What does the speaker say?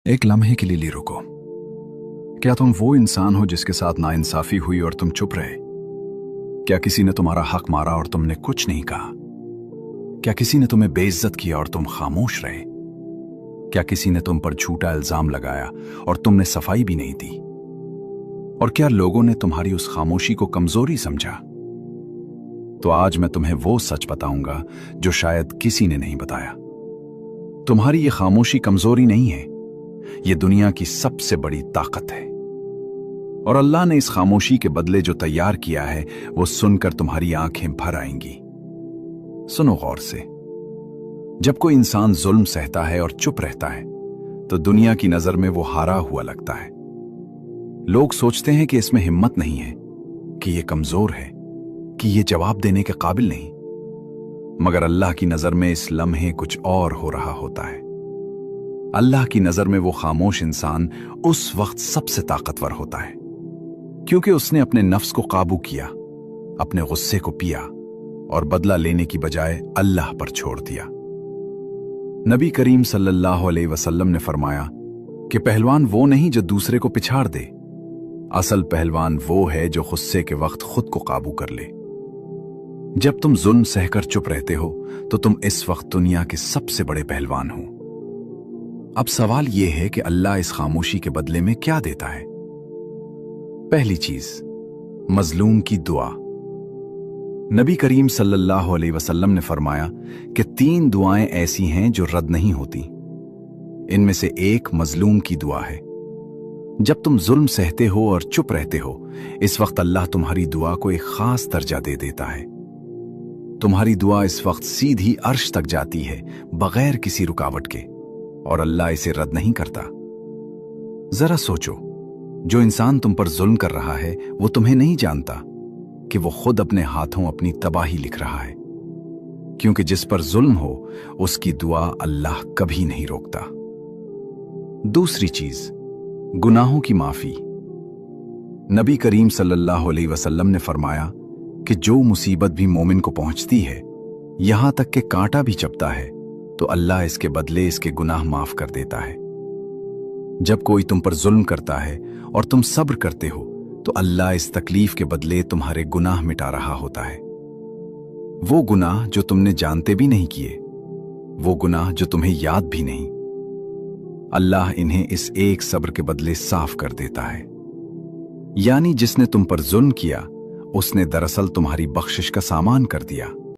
एक लम्हे के लिए रुको। क्या तुम वो इंसान हो जिसके साथ नाइंसाफी हुई और तुम चुप रहे? क्या किसी ने तुम्हारा हक मारा और तुमने कुछ नहीं कहा? क्या किसी ने तुम्हें बेइज्जत किया और तुम खामोश रहे? क्या किसी ने तुम पर झूठा इल्जाम लगाया और तुमने सफाई भी नहीं दी? और क्या लोगों ने तुम्हारी उस खामोशी को कमजोरी समझा? तो आज मैं तुम्हें वो सच बताऊंगा जो शायद किसी ने नहीं बताया। तुम्हारी ये खामोशी कमजोरी नहीं है, ये दुनिया की सबसे बड़ी ताकत है। और अल्लाह ने इस खामोशी के बदले जो तैयार किया है वो सुनकर तुम्हारी आंखें भर आएंगी। सुनो गौर से। जब कोई इंसान जुल्म सहता है और चुप रहता है तो दुनिया की नजर में वो हारा हुआ लगता है। लोग सोचते हैं कि इसमें हिम्मत नहीं है, कि ये कमजोर है, कि ये जवाब देने के काबिल नहीं। मगर अल्लाह की नजर में इस लम्हे कुछ और हो रहा होता है। अल्लाह की नजर में वो खामोश इंसान उस वक्त सबसे ताकतवर होता है, क्योंकि उसने अपने नफ्स को काबू किया, अपने गुस्से को पिया और बदला लेने की बजाय अल्लाह पर छोड़ दिया। नबी करीम सल्लल्लाहु अलैहि वसल्लम ने फरमाया कि पहलवान वो नहीं जो दूसरे को पिछाड़ दे, असल पहलवान वो है जो गुस्से के वक्त खुद को काबू कर ले। जब तुम जुल्म सहकर चुप रहते हो तो तुम इस वक्त दुनिया के सबसे बड़े पहलवान हो। अब सवाल यह है कि अल्लाह इस खामोशी के बदले में क्या देता है। पहली चीज, मजलूम की दुआ। नबी करीम सल्लल्लाहु अलैहि वसल्लम ने फरमाया कि 3 दुआएं ऐसी हैं जो रद्द नहीं होती। इनमें से एक मजलूम की दुआ है। जब तुम जुल्म सहते हो और चुप रहते हो, इस वक्त अल्लाह तुम्हारी दुआ को एक खास दर्जा दे देता है। तुम्हारी दुआ इस वक्त सीधी अर्श तक जाती है बगैर किसी रुकावट के, और अल्लाह इसे रद्द नहीं करता। जरा सोचो, जो इंसान तुम पर जुल्म कर रहा है वो तुम्हें नहीं जानता कि वो खुद अपने हाथों अपनी तबाही लिख रहा है, क्योंकि जिस पर जुल्म हो उसकी दुआ अल्लाह कभी नहीं रोकता। दूसरी चीज, गुनाहों की माफी। नबी करीम सल्लल्लाहु अलैहि वसल्लम ने फरमाया कि जो मुसीबत भी मोमिन को पहुंचती है, यहां तक कि कांटा भी चबता है, तो अल्लाह इसके बदले इसके गुनाह माफ कर देता है। जब कोई तुम पर जुल्म करता है और तुम सब्र करते हो तो अल्लाह इस तकलीफ के बदले तुम्हारे गुनाह मिटा रहा होता है। वो गुनाह जो तुमने जानते भी नहीं किए, वो गुनाह जो तुम्हें याद भी नहीं, अल्लाह इन्हें इस एक सब्र के बदले साफ कर देता है। यानी जिसने तुम पर जुल्म किया उसने दरअसल तुम्हारी बख्शिश का सामान कर दिया।